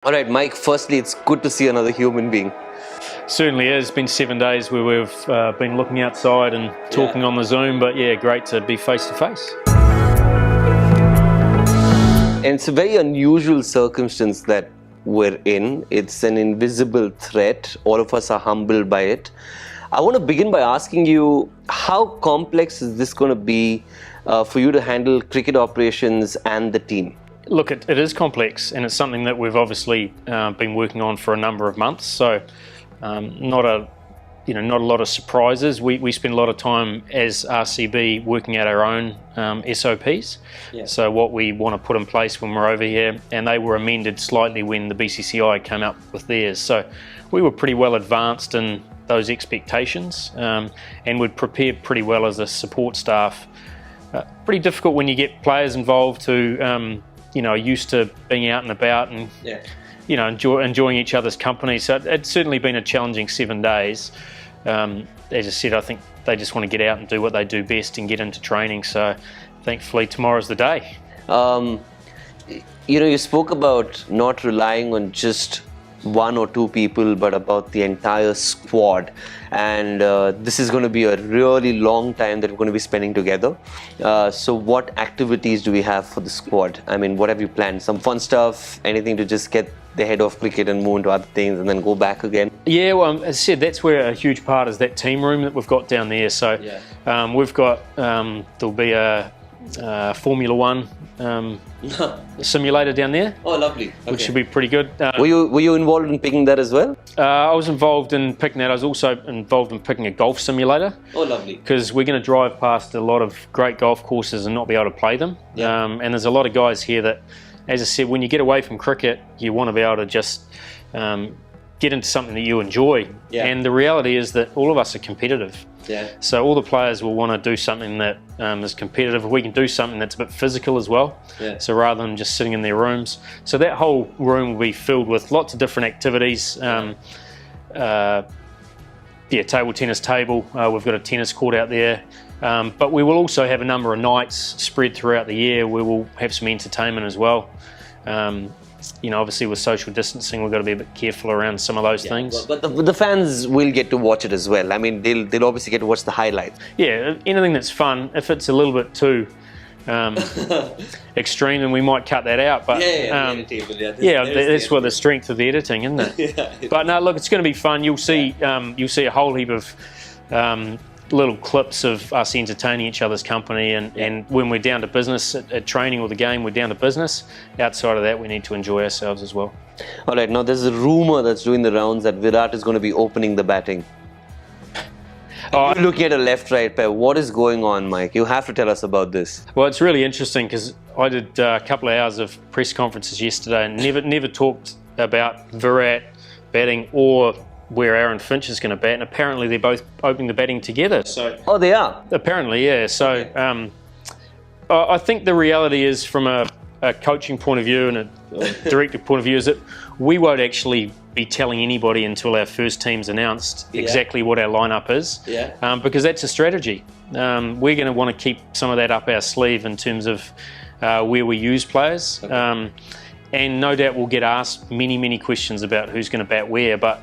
All right, Mike, firstly, it's good to see another human being. Certainly is. It's been 7 days where we've been looking outside and talking on the Zoom, but yeah, great to be face to face. And it's a very unusual circumstance that we're in. It's an invisible threat. All of us are humbled by it. I want to begin by asking you, how complex is this going to be for you to handle cricket operations and the team? Look, it is complex, and it's something that we've obviously been working on for a number of months. So, not a lot of surprises. We spend a lot of time as RCB working out our own SOPs. Yeah. So what we want to put in place when we're over here, and they were amended slightly when the BCCI came up with theirs. So we were pretty well advanced in those expectations, and we'd prepared pretty well as a support staff. Pretty difficult when you get players involved who are used to being out and about and enjoying each other's company. So it's certainly been a challenging 7 days. As I said, I think they just want to get out and do what they do best and get into training. So thankfully tomorrow's the day. You spoke about not relying on just one or two people, but about the entire squad. And this is going to be a really long time that we're going to be spending together. So what activities do we have for the squad? I mean, what have you planned? Some fun stuff? Anything to just get the head off cricket and move into other things and then go back again? Yeah, well, as I said, that's where a huge part is that team room that we've got down there. So we've got, there'll be a Formula One simulator down there. Oh, lovely. Okay. Which should be pretty good. Were you involved in picking that as well? I was involved in picking that. I was also involved in picking a golf simulator. Oh, lovely. Because we're going to drive past a lot of great golf courses and not be able to play them. Yeah. And there's a lot of guys here that, as I said, when you get away from cricket, you want to be able to just get into something that you enjoy. Yeah. And the reality is that all of us are competitive. Yeah. So all the players will want to do something that is competitive. We can do something that's a bit physical as well. Yeah. So rather than just sitting in their rooms. So that whole room will be filled with lots of different activities. Table tennis table. We've got a tennis court out there. But we will also have a number of nights spread throughout the year where we'll have some entertainment as well. Obviously with social distancing, we've got to be a bit careful around some of those things. But the fans will get to watch it as well. I mean, they'll obviously get to watch the highlights. Yeah, anything that's fun. If it's a little bit too extreme, then we might cut that out. But that's what the strength of the editing, isn't it? But no, look, it's going to be fun. You'll see a whole heap of little clips of us entertaining each other's company, and when we're down to business at training or the game, we're down to business. Outside of that, we need to enjoy ourselves as well. All right, now there's a rumour that's doing the rounds that Virat is going to be opening the batting. You're looking at a left-right pair. What is going on, Mike? You have to tell us about this. Well, it's really interesting because I did a couple of hours of press conferences yesterday and never talked about Virat batting or where Aaron Finch is going to bat, and apparently they're both opening the batting together. So they are? Apparently, yeah. So okay. I think the reality is, from a coaching point of view and a directive point of view, is that we won't actually be telling anybody until our first team's announced exactly what our lineup is, because that's a strategy. We're going to want to keep some of that up our sleeve in terms of where we use players, and no doubt we'll get asked many questions about who's going to bat where, but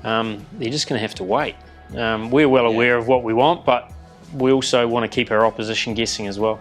you're just going to have to wait. We're well aware of what we want, but we also want to keep our opposition guessing as well.